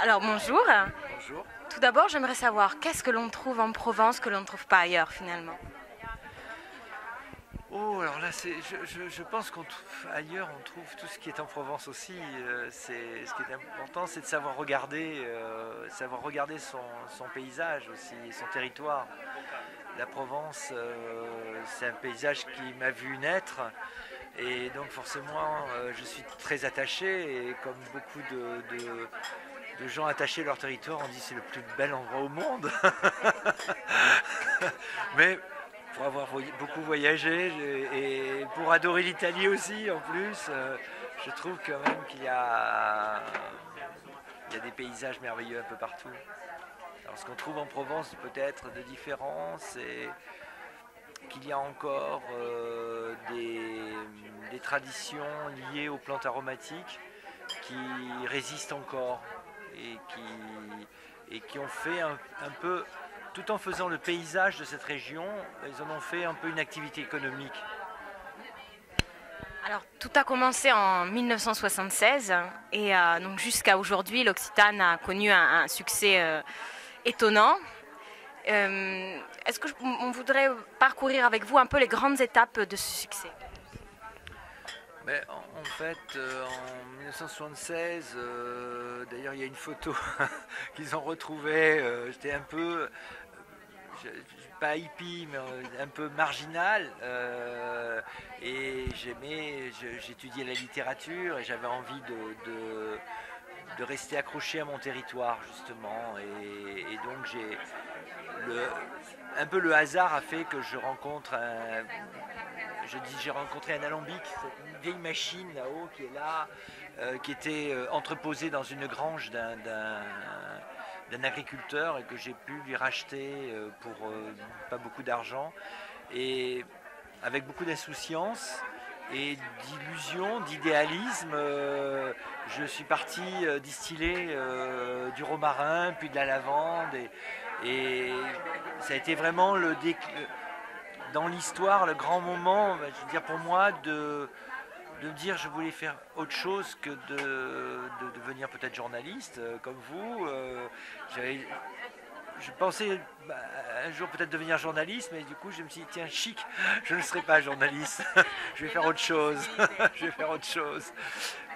Alors bonjour. Bonjour. Tout d'abord, j'aimerais savoir qu'est-ce que l'on trouve en Provence que l'on ne trouve pas ailleurs finalement. Oh, alors là, je pense ailleurs, on trouve tout ce qui est en Provence aussi. Ce qui est important, c'est de savoir regarder son paysage aussi, son territoire. La Provence, c'est un paysage qui m'a vu naître. Et donc forcément, je suis très attaché. Et comme beaucoup de gens attachés à leur territoire, on dit c'est le plus bel endroit au monde. Mais pour avoir beaucoup voyagé et pour adorer l'Italie aussi en plus, je trouve quand même il y a des paysages merveilleux un peu partout. Alors ce qu'on trouve en Provence peut-être de différent, c'est qu'il y a encore des traditions liées aux plantes aromatiques qui résistent encore et qui ont fait un peu, tout en faisant le paysage de cette région, ils en ont fait un peu une activité économique. Alors tout a commencé en 1976 et donc jusqu'à aujourd'hui, l'Occitane a connu un succès étonnant. Est-ce que on voudrait parcourir avec vous un peu les grandes étapes de ce succès? Mais en fait, en 1976, d'ailleurs, il y a une photo qu'ils ont retrouvée. J'étais un peu, pas hippie, mais un peu marginal. Et j'étudiais la littérature et j'avais envie de rester accroché à mon territoire, justement. Et donc, le, un peu le hasard a fait que j'ai rencontré un alambic, une vieille machine là-haut qui est là, qui était entreposée dans une grange d'un agriculteur et que j'ai pu lui racheter pour pas beaucoup d'argent. Et avec beaucoup d'insouciance et d'illusion, d'idéalisme, je suis parti distiller du romarin, puis de la lavande. Et ça a été vraiment dans l'histoire le grand moment, je veux dire, pour moi, de me dire je voulais faire autre chose que de devenir peut-être journaliste comme vous. Je pensais un jour peut-être devenir journaliste, mais du coup je me suis dit tiens chic, je ne serai pas journaliste, je vais faire autre chose, je vais faire autre chose.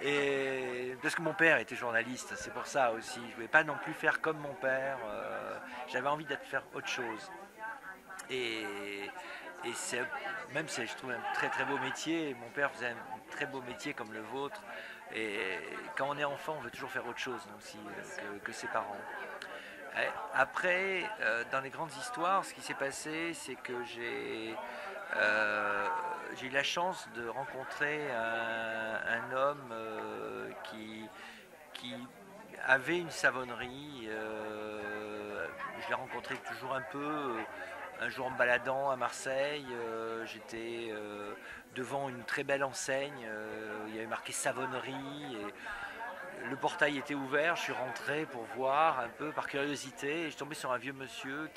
Et parce que mon père était journaliste, c'est pour ça aussi. Je ne voulais pas non plus faire comme mon père. J'avais envie de faire autre chose. Et, et c'est même si je trouve un très très beau métier. Mon père faisait un très beau métier comme le vôtre. Et quand on est enfant, on veut toujours faire autre chose aussi que ses parents. Après, dans les grandes histoires, ce qui s'est passé, c'est que j'ai eu la chance de rencontrer un homme qui avait une savonnerie. Je l'ai rencontré toujours un peu. Un jour en me baladant à Marseille, j'étais devant une très belle enseigne. Il y avait marqué savonnerie. Le portail était ouvert, je suis rentré pour voir un peu par curiosité et je suis tombé sur un vieux monsieur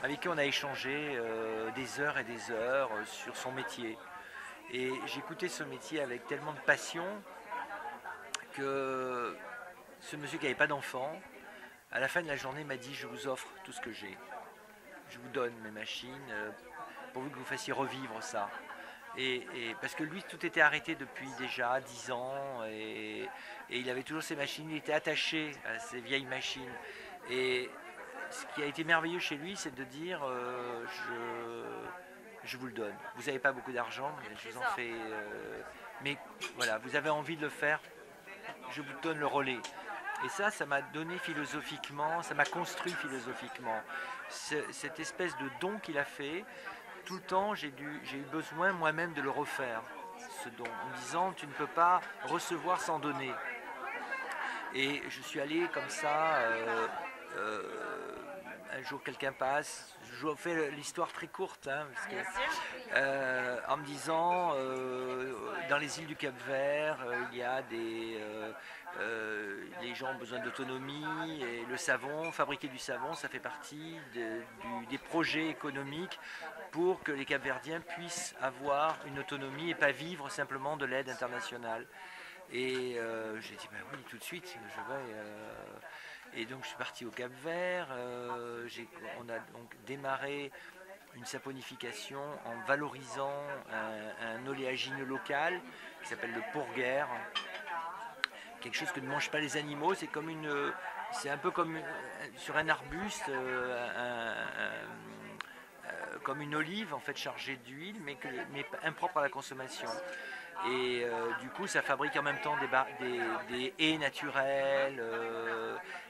avec qui on a échangé des heures et des heures sur son métier. Et j'écoutais ce métier avec tellement de passion que ce monsieur qui n'avait pas d'enfant, à la fin de la journée m'a dit je vous offre tout ce que j'ai. Je vous donne mes machines pourvu que vous fassiez revivre ça. Et parce que lui, tout était arrêté depuis déjà 10 ans et il avait toujours ses machines, il était attaché à ces vieilles machines. Et ce qui a été merveilleux chez lui, c'est de dire je vous le donne. Vous n'avez pas beaucoup d'argent, mais je vous en fais. Mais voilà, vous avez envie de le faire, je vous donne le relais. Et ça m'a donné philosophiquement, ça m'a construit philosophiquement. Cette espèce de don qu'il a fait, tout le temps, j'ai eu besoin moi-même de le refaire, ce don, en me disant tu ne peux pas recevoir sans donner. Et je suis allé comme ça, un jour quelqu'un passe, je fais l'histoire très courte, hein, parce que, en me disant, dans les îles du Cap-Vert, il y a les gens ont besoin d'autonomie et le savon, fabriquer du savon, ça fait partie des projets économiques pour que les Cap-Verdiens puissent avoir une autonomie et pas vivre simplement de l'aide internationale. Et j'ai dit, bah oui, tout de suite, je vais. Et donc je suis parti au Cap-Vert. On a donc démarré une saponification en valorisant un oléagineux local qui s'appelle le pourguère. Quelque chose que ne mangent pas les animaux, c'est un peu comme sur un arbuste, comme une olive en fait chargée d'huile, mais impropre à la consommation. Et du coup, ça fabrique en même temps des haies naturelles,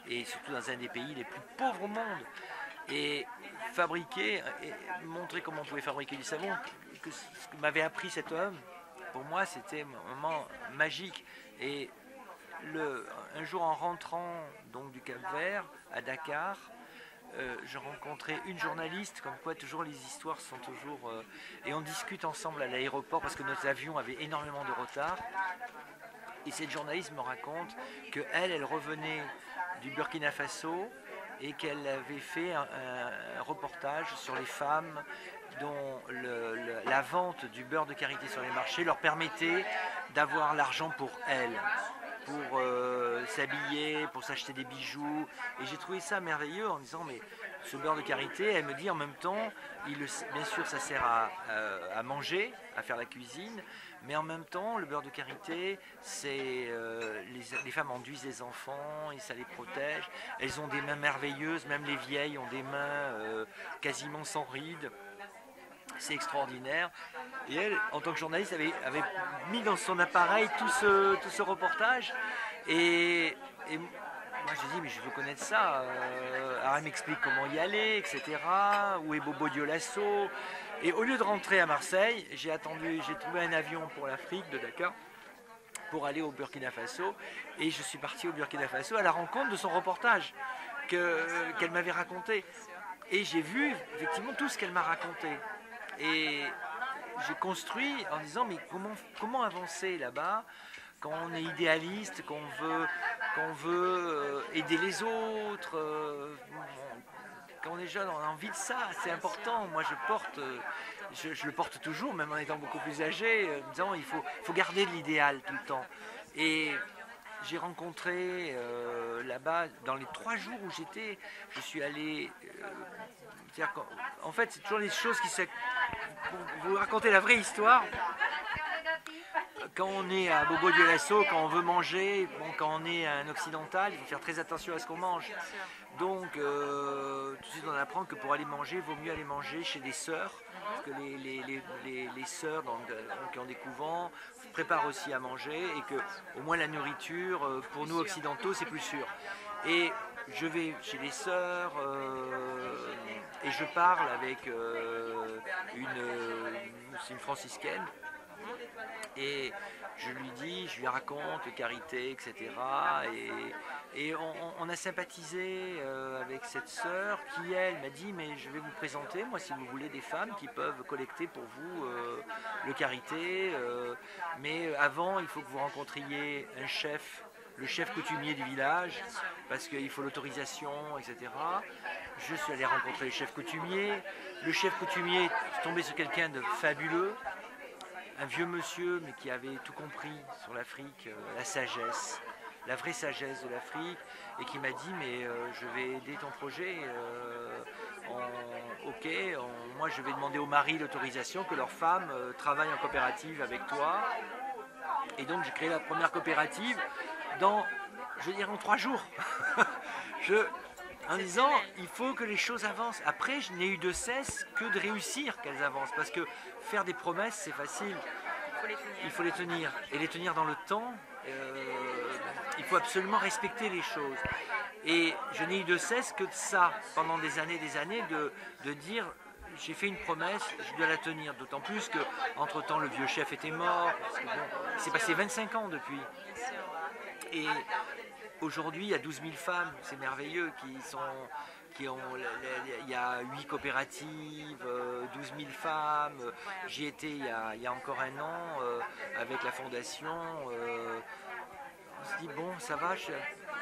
et surtout dans un des pays les plus pauvres au monde. Et fabriquer, et montrer comment on pouvait fabriquer du savon, ce que m'avait appris cet homme, pour moi, c'était un moment magique. Et un jour, en rentrant donc du Cap-Vert à Dakar, je rencontrais une journaliste, comme quoi toujours les histoires sont toujours... et on discute ensemble à l'aéroport parce que notre avion avait énormément de retard. Et cette journaliste me raconte qu'elle revenait du Burkina Faso et qu'elle avait fait un reportage sur les femmes dont la vente du beurre de karité sur les marchés leur permettait d'avoir l'argent pour elles, pour s'habiller, pour s'acheter des bijoux. Et j'ai trouvé ça merveilleux en disant, mais ce beurre de karité, elle me dit en même temps, bien sûr ça sert à manger, à faire la cuisine, mais en même temps le beurre de karité, c'est les femmes enduisent les enfants et ça les protège. Elles ont des mains merveilleuses, même les vieilles ont des mains quasiment sans rides. C'est extraordinaire. Et elle, en tant que journaliste, avait mis dans son appareil tout ce reportage. Et moi, je dis, mais je veux connaître ça. Alors, elle m'explique comment y aller, etc. Où est Bobo Dioulasso. Et au lieu de rentrer à Marseille, j'ai trouvé un avion pour l'Afrique de Dakar pour aller au Burkina Faso. Et je suis parti au Burkina Faso à la rencontre de son reportage qu'elle m'avait raconté. Et j'ai vu effectivement tout ce qu'elle m'a raconté. Et j'ai construit en disant, mais comment avancer là-bas quand on est idéaliste, qu'on veut aider les autres, quand on est jeune, on a envie de ça, c'est important. Moi, je le porte toujours, même en étant beaucoup plus âgé, en disant, il faut garder de l'idéal tout le temps. Et j'ai rencontré là-bas, dans les 3 jours où j'étais, je suis allé... en fait, c'est toujours les choses pour vous raconter la vraie histoire. Quand on est à Bobo Dioulasso, quand on veut manger, quand on est un occidental, il faut faire très attention à ce qu'on mange. Donc, tout de suite, on apprend que pour aller manger, il vaut mieux aller manger chez des sœurs. Parce que les sœurs qui ont des couvents préparent aussi à manger et que au moins la nourriture, pour nous occidentaux, c'est plus sûr. Et je vais chez les sœurs et je parle avec c'est une franciscaine. Et je lui raconte karité, etc. Et on a sympathisé avec cette sœur qui, elle, m'a dit, mais je vais vous présenter, moi, si vous voulez, des femmes qui peuvent collecter pour vous le karité. Mais avant, il faut que vous rencontriez un chef, le chef coutumier du village, parce qu'il faut l'autorisation, etc. Je suis allé rencontrer le chef coutumier. Le chef coutumier est tombé sur quelqu'un de fabuleux, un vieux monsieur, mais qui avait tout compris sur l'Afrique, la sagesse, la vraie sagesse de l'Afrique, et qui m'a dit, mais je vais aider ton projet, moi je vais demander aux maris l'autorisation que leurs femmes travaillent en coopérative avec toi. Et donc j'ai créé la première coopérative en 3 jours. En disant, il faut que les choses avancent. Après, je n'ai eu de cesse que de réussir qu'elles avancent. Parce que faire des promesses, c'est facile. Il faut les tenir. Et les tenir dans le temps, il faut absolument respecter les choses. Et je n'ai eu de cesse que de ça, pendant des années, de dire, j'ai fait une promesse, je dois la tenir. D'autant plus qu'entre-temps, le vieux chef était mort. Parce que il s'est passé 25 ans depuis. Et aujourd'hui, il y a 12 000 femmes, c'est merveilleux, il y a 8 coopératives, 12 000 femmes. J'y étais il y a encore un an avec la fondation. On se dit, bon, ça va, je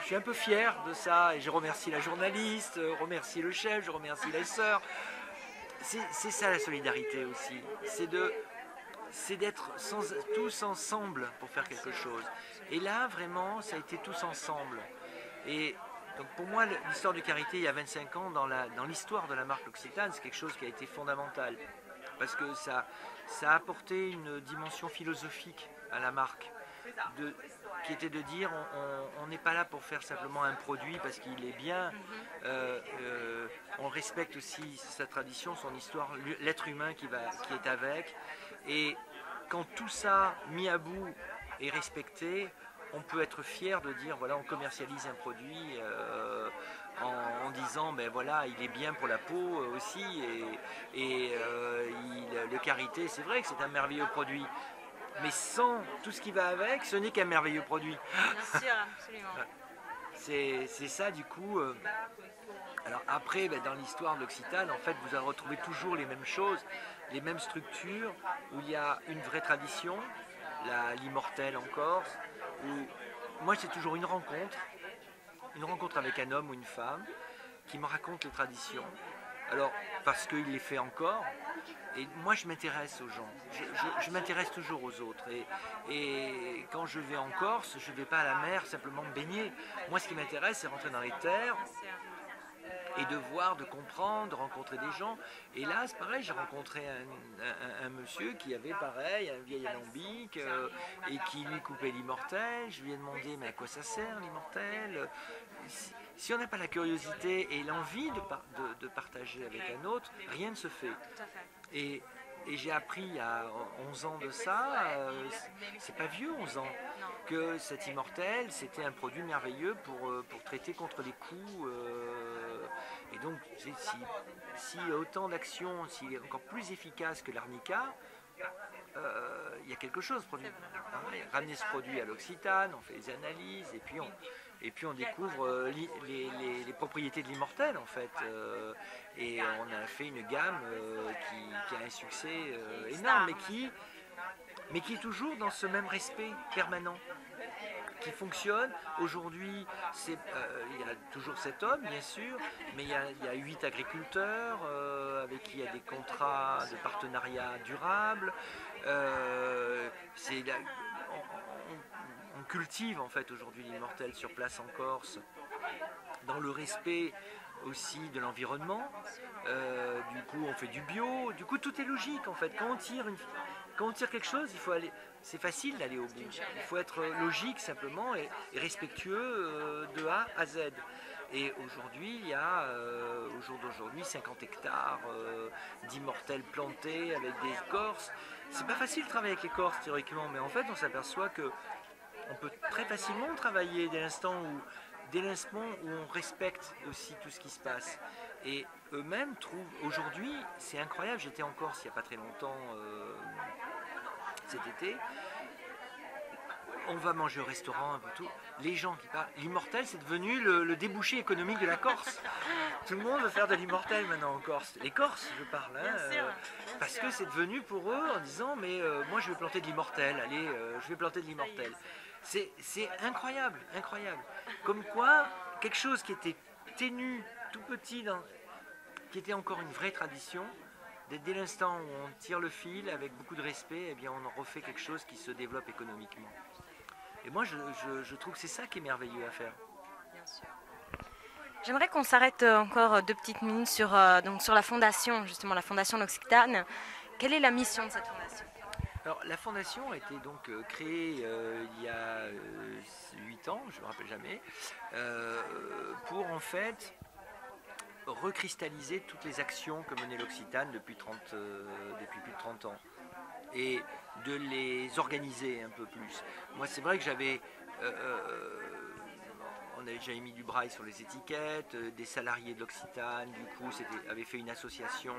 suis un peu fier de ça. Et je remercie la journaliste, je remercie le chef, je remercie les sœurs. C'est ça la solidarité aussi, c'est de c'est d'être tous ensemble pour faire quelque chose. Et là, vraiment, ça a été tous ensemble. Et donc pour moi, l'histoire de Carité, il y a 25 ans, dans l'histoire de la marque L'Occitane, c'est quelque chose qui a été fondamental. Parce que ça a apporté une dimension philosophique à la marque, qui était de dire on n'est pas là pour faire simplement un produit parce qu'il est bien, on respecte aussi sa tradition, son histoire, l'être humain qui est avec. Et quand tout ça mis à bout est respecté, on peut être fier de dire voilà, on commercialise un produit en disant ben voilà, il est bien pour la peau aussi, et le Carité, c'est vrai que c'est un merveilleux produit, mais sans tout ce qui va avec, ce n'est qu'un merveilleux produit. Bien sûr, absolument. C'est ça du coup. Alors après, ben, dans l'histoire de l'Occitane, en fait, vous allez retrouver toujours les mêmes choses, les mêmes structures, où il y a une vraie tradition, l'immortel en Corse, où moi c'est toujours une rencontre avec un homme ou une femme qui me raconte les traditions. Alors, parce qu'il les fait encore, et moi je m'intéresse aux gens, je m'intéresse toujours aux autres. Et quand je vais en Corse, je ne vais pas à la mer simplement me baigner. Moi ce qui m'intéresse, c'est rentrer dans les terres et de voir, de comprendre, de rencontrer des gens. Et là, c'est pareil, j'ai rencontré un monsieur qui avait pareil, un vieil alambic, et qui lui coupait l'immortel. Je lui ai demandé, mais à quoi ça sert l'immortel? Si on n'a pas la curiosité et l'envie de partager avec un autre, rien ne se fait. Et j'ai appris il y a 11 ans de ça, c'est pas vieux 11 ans, que cet immortel c'était un produit merveilleux pour traiter contre les coups. Et donc si autant d'actions, s'il est encore plus efficace que l'arnica, il y a quelque chose. Ramener ce produit à l'Occitane, on fait des analyses et puis on découvre les propriétés de l'immortel en fait. Et on a fait une gamme qui a un succès énorme, mais qui est toujours dans ce même respect permanent, qui fonctionne. Aujourd'hui, il y a toujours cet homme, bien sûr, mais il y a 8 agriculteurs avec qui il y a des contrats de partenariat durable. On cultive en fait aujourd'hui l'immortel sur place en Corse, dans le respect aussi de l'environnement. Du coup, on fait du bio. Du coup, tout est logique en fait. Quand on tire quelque chose, il faut aller. C'est facile d'aller au bout. Il faut être logique simplement et respectueux de A à Z. Et aujourd'hui, il y a, au jour d'aujourd'hui, 50 hectares d'immortels plantés avec des Corses. C'est pas facile de travailler avec les Corses théoriquement, mais en fait, on s'aperçoit que on peut très facilement travailler dès l'instant où on respecte aussi tout ce qui se passe. Et eux-mêmes trouvent, aujourd'hui, c'est incroyable, j'étais en Corse il n'y a pas très longtemps cet été, on va manger au restaurant, un peu tout, les gens qui parlent, l'immortel c'est devenu le débouché économique de la Corse. Tout le monde veut faire de l'immortel maintenant en Corse. Les Corses, je parle, parce que c'est devenu pour eux en disant, mais moi je vais planter de l'immortel, allez, je vais planter de l'immortel. C'est incroyable, incroyable. Comme quoi, quelque chose qui était ténu, tout petit, qui était encore une vraie tradition, dès l'instant où on tire le fil avec beaucoup de respect, eh bien on en refait quelque chose qui se développe économiquement. Et moi, je trouve que c'est ça qui est merveilleux à faire. Bien sûr. J'aimerais qu'on s'arrête encore 2 petites minutes sur la fondation, justement la fondation L'Occitane. Quelle est la mission de cette fondation ? Alors, la fondation a été donc créée il y a 8 ans, je ne me rappelle jamais, pour en fait recristalliser toutes les actions que menait l'Occitane depuis plus de 30 ans et de les organiser un peu plus. Moi, c'est vrai que on avait déjà mis du braille sur les étiquettes, des salariés de l'Occitane, du coup, avait fait une association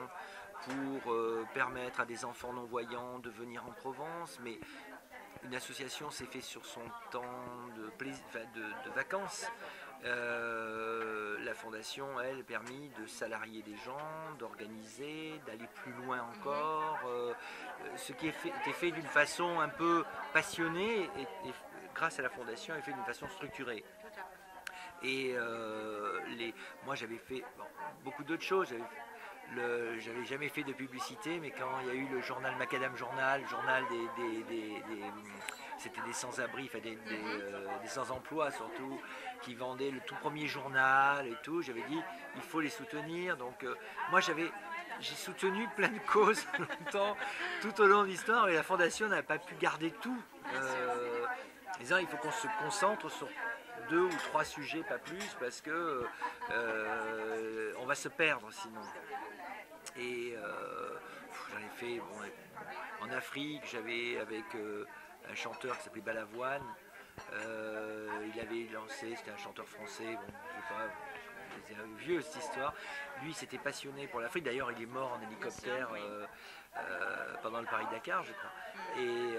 pour permettre à des enfants non-voyants de venir en Provence, mais une association s'est faite sur son temps de vacances. La fondation, elle, a permis de salarier des gens, d'organiser, d'aller plus loin encore, ce qui était fait d'une façon un peu passionnée et grâce à la fondation, est fait d'une façon structurée. Et moi j'avais fait beaucoup d'autres choses. j'avais jamais fait de publicité, mais quand il y a eu le journal Macadam Journal, journal c'était des sans-abri, enfin des sans-emploi surtout, qui vendaient le tout premier journal et tout, j'avais dit il faut les soutenir. Donc moi j'ai soutenu plein de causes longtemps, tout au long de l'histoire, et la fondation n'a pas pu garder tout. Disant il faut qu'on se concentre sur 2 ou 3 sujets, pas plus, parce que on va se perdre sinon. Et j'en ai fait en Afrique, j'avais avec un chanteur qui s'appelait Balavoine. Il avait lancé, c'était un chanteur français, bon, je sais pas, c'est vieux cette histoire. Lui s'était passionné pour l'Afrique, d'ailleurs il est mort en hélicoptère pendant le Paris-Dakar, je crois. Et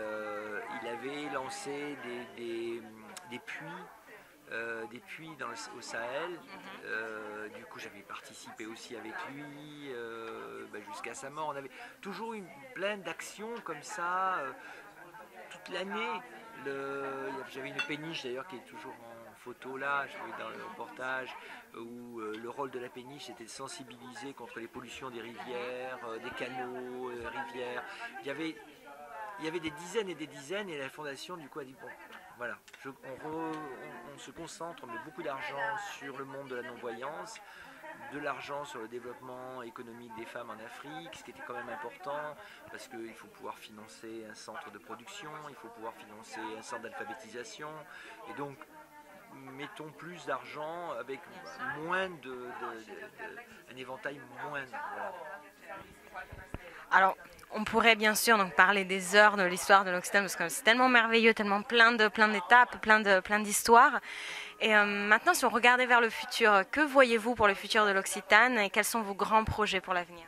il avait lancé des puits. Au Sahel. Du coup, j'avais participé aussi avec lui jusqu'à sa mort. On avait toujours plein d'actions comme ça toute l'année. J'avais une péniche d'ailleurs qui est toujours en photo là, je l'ai dans le reportage, où le rôle de la péniche c'était de sensibiliser contre les pollutions des rivières, des canaux, rivières. Il y avait des dizaines et des dizaines, et la fondation du coup a dit bon, voilà, on se concentre, on met beaucoup d'argent sur le monde de la non-voyance, de l'argent sur le développement économique des femmes en Afrique, ce qui était quand même important, parce qu'il faut pouvoir financer un centre de production, il faut pouvoir financer un centre d'alphabétisation, et donc mettons plus d'argent avec moins un éventail moindre. Voilà. Alors, on pourrait bien sûr donc parler des heures de l'histoire de l'Occitane, parce que c'est tellement merveilleux, tellement plein d'étapes, plein d'histoires. Et maintenant, si on regardait vers le futur, que voyez-vous pour le futur de l'Occitane et quels sont vos grands projets pour l'avenir?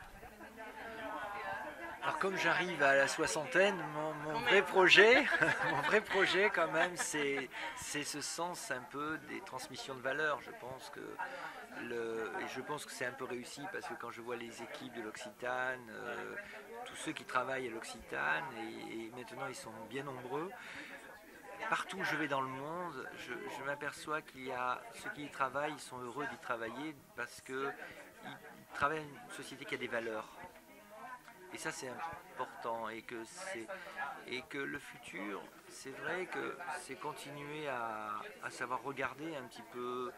Alors comme j'arrive à la soixantaine, mon vrai projet, mon vrai projet quand même, c'est ce sens un peu des transmissions de valeurs. Je pense que c'est un peu réussi, parce que quand je vois les équipes de l'Occitane, tous ceux qui travaillent à l'Occitane, et maintenant ils sont bien nombreux, partout où je vais dans le monde, je m'aperçois qu'il y a ceux qui y travaillent, ils sont heureux d'y travailler parce qu'ils travaillent dans une société qui a des valeurs. Et ça c'est important, et que le futur, c'est vrai que c'est continuer à savoir regarder un petit peu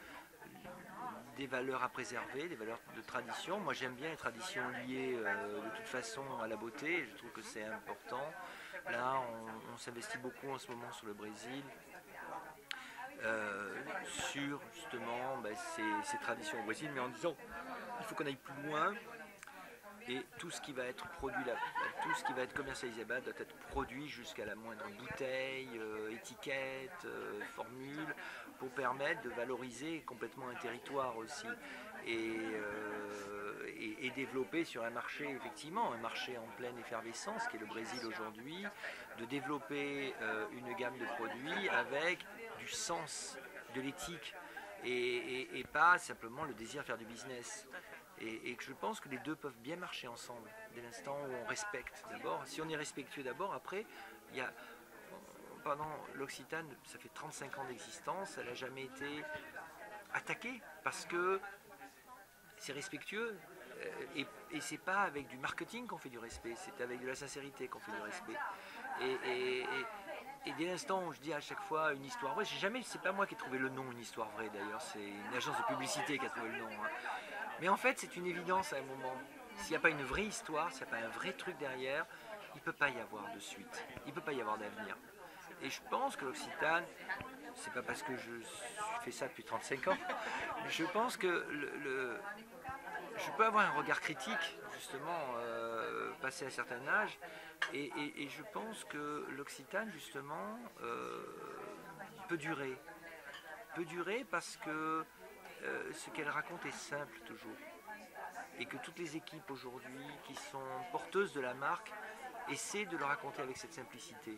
des valeurs à préserver, des valeurs de tradition. Moi j'aime bien les traditions liées de toute façon à la beauté, je trouve que c'est important. Là on s'investit beaucoup en ce moment sur le Brésil, sur justement ces traditions au Brésil, mais en disant il faut qu'on aille plus loin. Et tout ce qui va être produit là, tout ce qui va être commercialisé là doit être produit jusqu'à la moindre bouteille, étiquette, formule, pour permettre de valoriser complètement un territoire aussi. Et développer sur un marché, effectivement, un marché en pleine effervescence, qui est le Brésil aujourd'hui, de développer une gamme de produits avec du sens, de l'éthique, et pas simplement le désir de faire du business. Et que je pense que les deux peuvent bien marcher ensemble, dès l'instant où on respecte d'abord. Si on est respectueux d'abord, après, l'Occitane, ça fait 35 ans d'existence, elle n'a jamais été attaquée, parce que c'est respectueux, et c'est pas avec du marketing qu'on fait du respect, c'est avec de la sincérité qu'on fait du respect. Et dès l'instant où je dis à chaque fois une histoire vraie, c'est pas moi qui ai trouvé le nom Une histoire vraie d'ailleurs, c'est une agence de publicité qui a trouvé le nom. Mais en fait, c'est une évidence à un moment. S'il n'y a pas une vraie histoire, s'il n'y a pas un vrai truc derrière, il ne peut pas y avoir de suite. Il ne peut pas y avoir d'avenir. Et je pense que l'Occitane, c'est pas parce que je fais ça depuis 35 ans, je pense que je peux avoir un regard critique, justement, passé un certain âge, et je pense que l'Occitane, justement, peut durer. Peut durer parce que ce qu'elle raconte est simple toujours, et que toutes les équipes aujourd'hui qui sont porteuses de la marque essaient de le raconter avec cette simplicité.